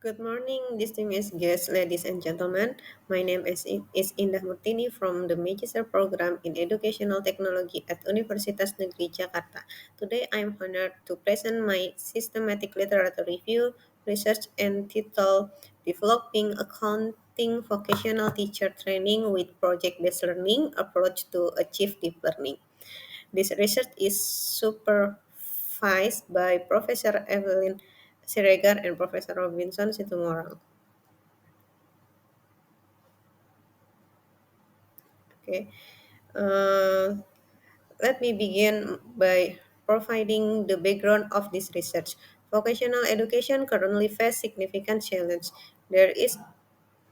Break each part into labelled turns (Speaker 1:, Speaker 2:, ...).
Speaker 1: Good morning, distinguished guests, ladies and gentlemen. My name is Indah Murtini from the Magister Program in Educational Technology at Universitas Negeri Jakarta. Today, I am honored to present my systematic literature review, research, and title Developing Accounting Vocational Teacher Training with Project-Based Learning Approach to Achieve Deep Learning. This research is supervised by Professor Evelyn Siregar and Professor Robinson Situmorang. Okay. Uh, Let me begin by providing the background of this research. Vocational education currently faces significant challenge. There is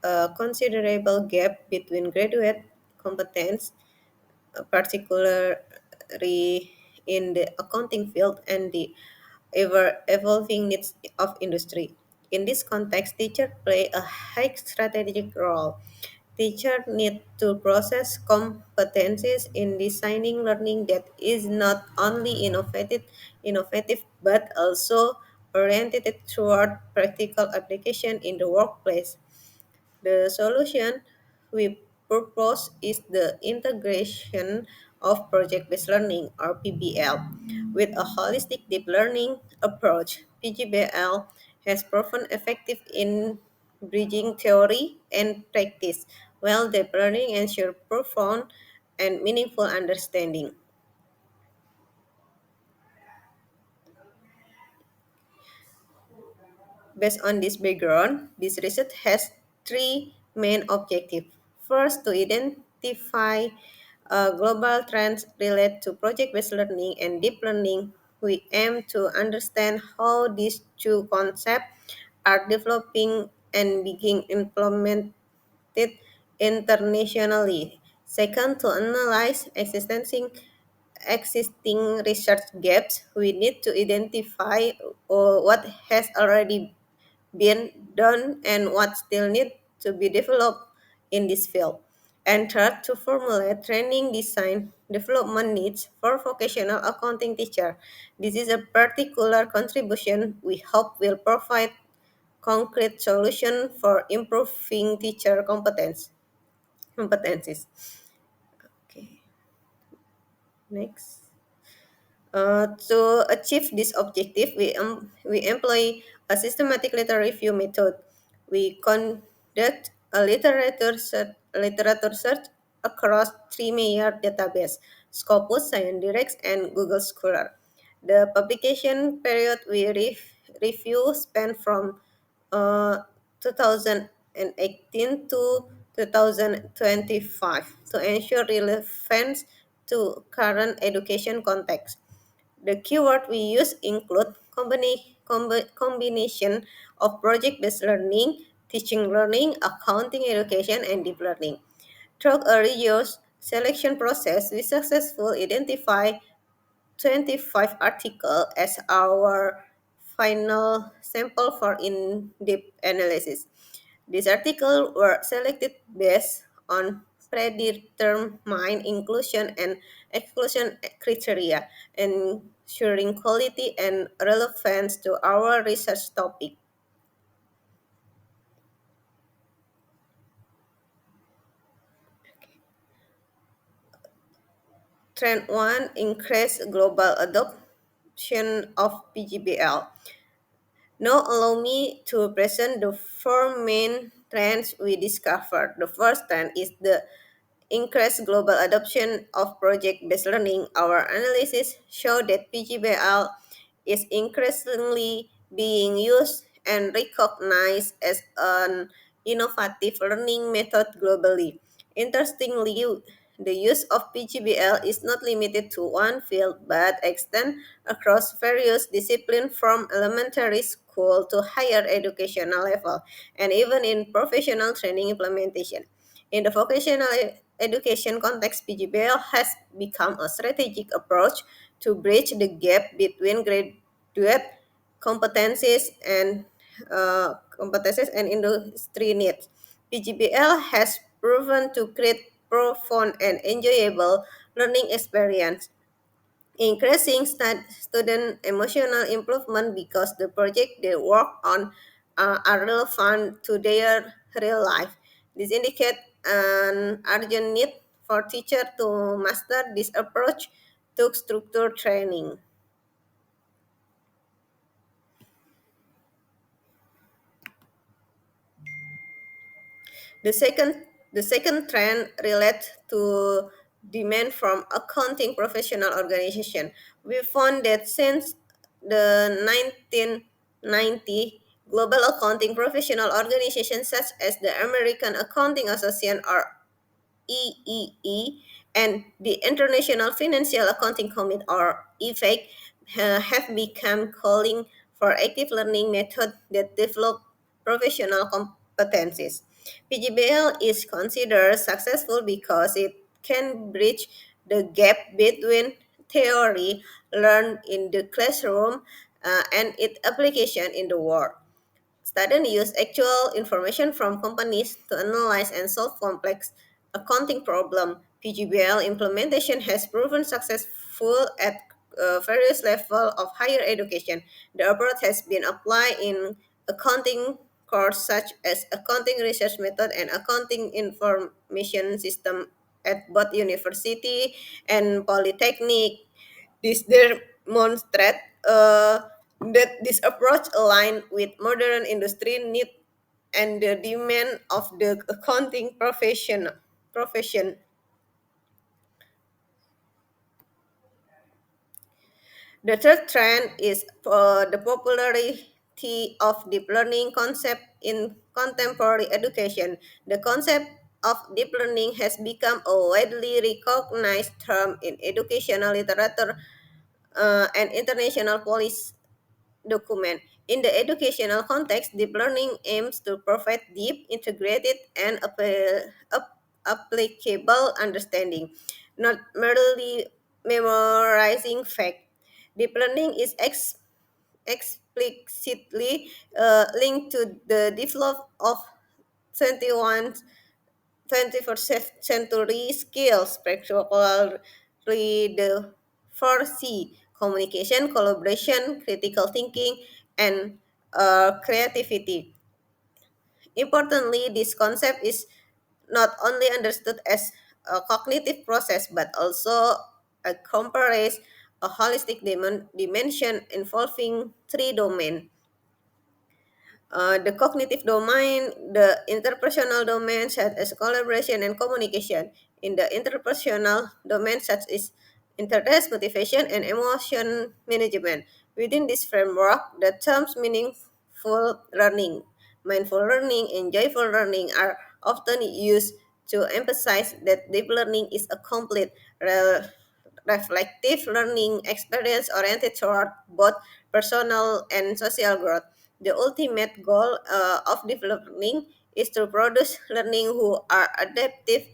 Speaker 1: a considerable gap between graduate competence, particularly in the accounting field, and the ever evolving needs of industry. In this context, teachers play a high strategic role. Teachers need to process competencies in designing learning that is not only innovative but also oriented toward practical application in the workplace. The solution we propose is the integration of project-based learning or PBL with a holistic deep learning approach. PGBL has proven effective in bridging theory and practice, while deep learning ensures profound and meaningful understanding. Based on this background, this research has three main objectives. First, to identify global trends related to project-based learning and deep learning. We aim to understand how these two concepts are developing and being implemented internationally. Second, to analyze existing research gaps, we need to identify what has already been done and what still need to be developed in this field. And third, to formulate training design development needs for vocational accounting teacher. This is a particular contribution we hope will provide concrete solution for improving teacher competencies. Okay, next. To achieve this objective, we employ a systematic literature review method. We conduct a literature search across three major databases, Scopus, ScienceDirect, and Google Scholar. The publication period we review span from 2018 to 2025 to ensure relevance to current education context. The keyword we use include combination of project-based learning, teaching learning, accounting education, and deep learning. Through a rigorous selection process, we successfully identify 25 articles as our final sample for in-depth analysis. These articles were selected based on predetermined inclusion and exclusion criteria, ensuring quality and relevance to our research topic. Trend 1, increase global adoption of PGBL. Now allow me to present the four main trends we discovered. The first trend is the increased global adoption of project-based learning. Our analysis show that PGBL is increasingly being used and recognized as an innovative learning method globally. Interestingly, the use of PGBL is not limited to one field but extends across various disciplines from elementary school to higher educational level and even in professional training implementation. In the vocational education context, PGBL has become a strategic approach to bridge the gap between graduate competencies and industry needs. PGBL has proven to create profound and enjoyable learning experience, increasing student emotional improvement because the project they work on are relevant to their real life. This indicates an urgent need for teachers to master this approach to structured training. The second, the second trend relates to demand from accounting professional organization. We found that since the 1990, global accounting professional organizations such as the American Accounting Association or EEE and the International Financial Accounting Committee or IFAC have become calling for active learning methods that develop professional competencies. PGBL is considered successful because it can bridge the gap between theory learned in the classroom and its application in the world. Students use actual information from companies to analyze and solve complex accounting problems. PGBL implementation has proven successful at various levels of higher education. The approach has been applied in accounting courses such as accounting research method and accounting information system at both university and polytechnic. This demonstrates that this approach aligns with modern industry need and the demand of the accounting profession. The third trend is the popularity of deep learning concept in contemporary education. The concept of deep learning has become a widely recognized term in educational literature and international policy document. In the educational context, deep learning aims to provide deep, integrated, and applicable understanding, not merely memorizing fact. Deep learning is explicitly linked to the development of 21 21st century skills, particularly the 4C communication, collaboration, critical thinking, and creativity. Importantly, this concept is not only understood as a cognitive process but also encompasses a holistic dimension involving three domains: the cognitive domain, the interpersonal domain, such as collaboration and communication. In the interpersonal domain, such as interest, motivation, and emotion management. Within this framework, the terms meaningful learning, mindful learning, and joyful learning are often used to emphasize that deep learning is a complete, reflective learning experience oriented toward both personal and social growth. The ultimate goal of deep learning is to produce learning who are adaptive,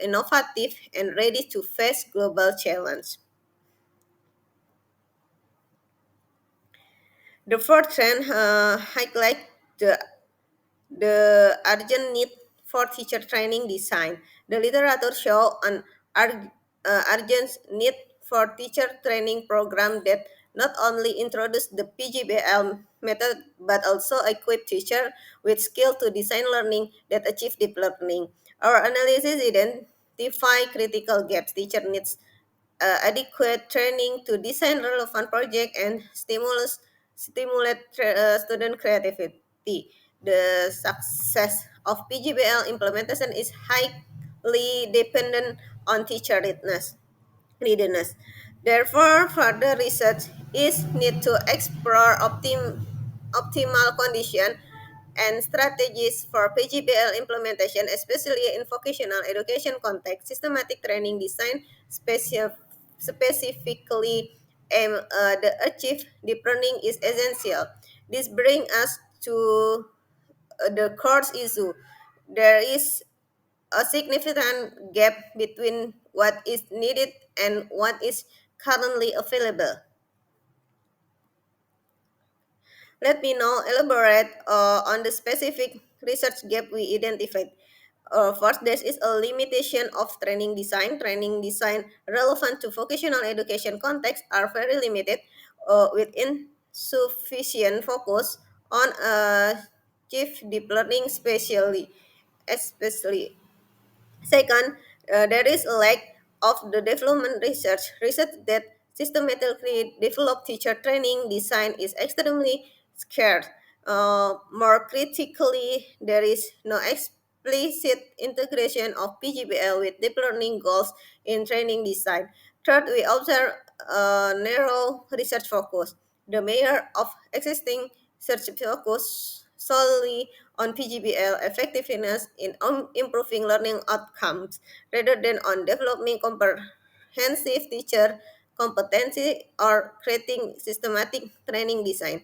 Speaker 1: innovative, and ready to face global challenge. The fourth trend highlight the urgent need for teacher training design. The literature show an urgent need for teacher training program that not only introduce the PGBL method but also equip teacher with skill to design learning that achieve deep learning. Our analysis identify critical gaps teacher needs adequate training to design relevant project and stimulate student creativity. The success of PGBL implementation is highly dependent on teacher readiness. Therefore, further research is need to explore optimal condition and strategies for PGBL implementation, especially in vocational education context. Systematic training design specifically aim the achieve deep learning is essential. This brings us to the core issue. There is a significant gap between what is needed and what is currently available. Let me now elaborate on the specific research gap we identified. First, there is a limitation of training design. Training design relevant to vocational education context are very limited with insufficient focus on chief deep learning especially. Second, there is a lack of the development research. Research that systematically develop teacher training design is extremely scarce. More critically, there is no explicit integration of PGBL with deep learning goals in training design. Third, we observe a narrow research focus. The mayor of existing search focus solely on PGBL effectiveness in improving learning outcomes rather than on developing comprehensive teacher competency or creating systematic training design.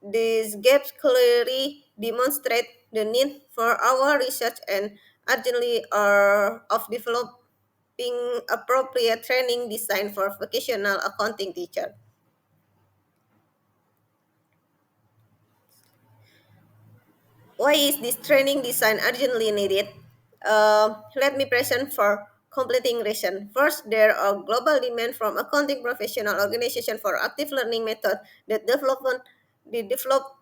Speaker 1: These gaps clearly demonstrate the need for our research and urgently of developing appropriate training design for vocational accounting teacher. Why is this training design urgently needed? Let me present for completing reason. First, there are global demand from accounting professional organization for active learning method that develop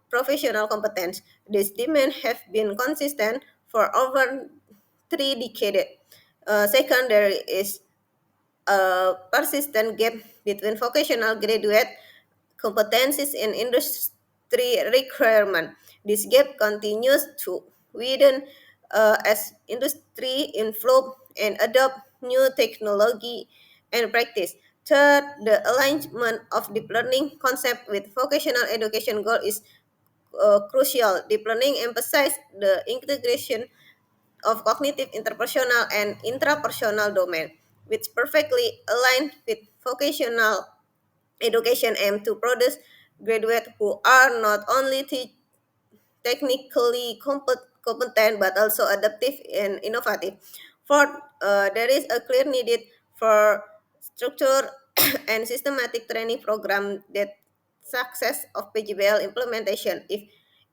Speaker 1: professional competence. This demand have been consistent for over 3 decades. Second, there is a persistent gap between vocational graduate competencies and industry requirement. This gap continues to widen as industry inflow and adopt new technology and practice. Third, the alignment of deep learning concept with vocational education goal is crucial. Deep learning emphasizes the integration of cognitive interpersonal and intrapersonal domain, which perfectly align with vocational education aim to produce graduates who are not only technically competent but also adaptive and innovative. Fourth, there is a clear need for structure and systematic training program that success of PGBL implementation if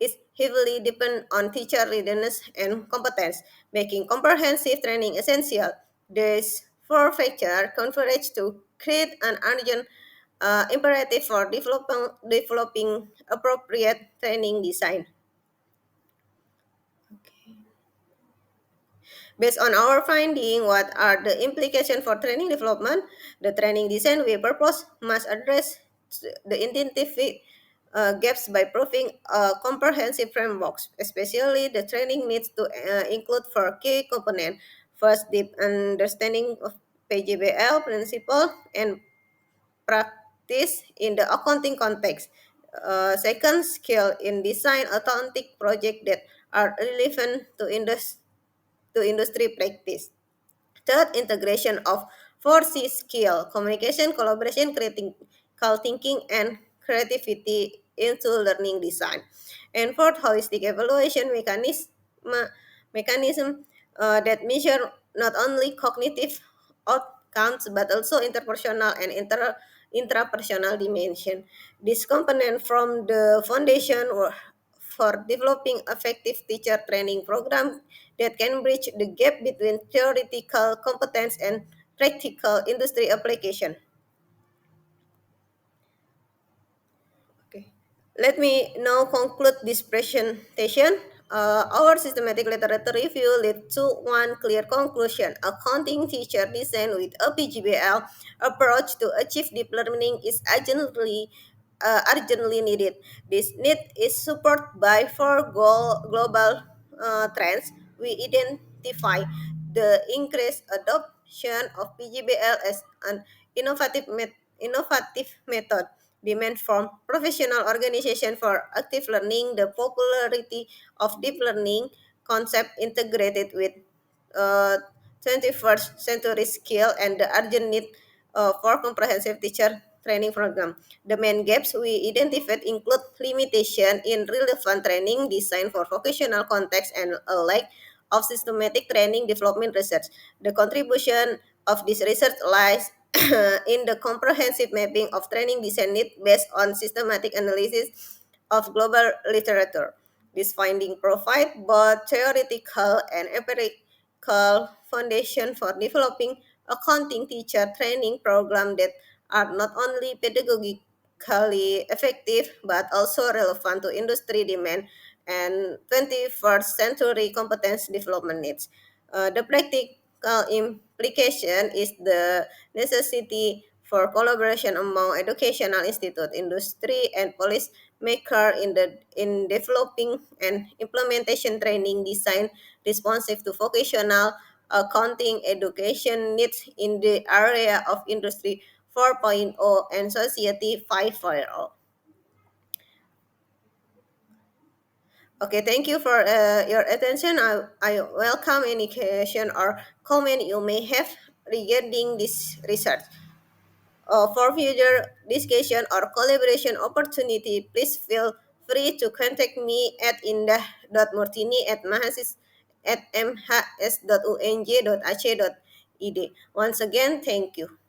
Speaker 1: is heavily depend on teacher readiness and competence, making comprehensive training essential. These four factors converge to create an urgent imperative for developing appropriate training design. Based on our finding, what are the implications for training development? The training design we propose must address the identified gaps by proving comprehensive frameworks, especially the training needs to include four key components. First, deep understanding of PGBL principle and practice in the accounting context. Second, skill in design accounting projects that are relevant to industry practice. Third, integration of 4C skill, communication, collaboration, critical thinking, and creativity into learning design. And fourth, holistic evaluation mechanism that measure not only cognitive outcomes but also interpersonal and intrapersonal dimension. This component from the foundation for developing effective teacher training program that can bridge the gap between theoretical competence and practical industry application. Okay. Let me now conclude this presentation. Our systematic literature review led to one clear conclusion. Accounting teacher design with a PGBL approach to achieve deep learning is urgently needed. This need is supported by four global trends. We identify the increased adoption of PGBL as an innovative method, demand from professional organization for active learning, the popularity of deep learning concept integrated with uh, 21st century skill, and the urgent need for comprehensive teacher training program. The main gaps we identified include limitation in relevant training design for vocational context and a lack of systematic training development research. The contribution of this research lies in the comprehensive mapping of training design need based on systematic analysis of global literature. This finding provide both theoretical and empirical foundation for developing accounting teacher training program that are not only pedagogic economically effective but also relevant to industry demand and 21st century competence development needs. The practical implication is the necessity for collaboration among educational institute, industry, and policymaker in developing and implementation training design responsive to vocational accounting education needs in the area of industry 4.0 and society 5.0. Okay, thank you for your attention. I welcome any question or comment you may have regarding this research. For future discussion or collaboration opportunity, please feel free to contact me at indah.murtini at mhs.unj.ac.id. Once again, thank you.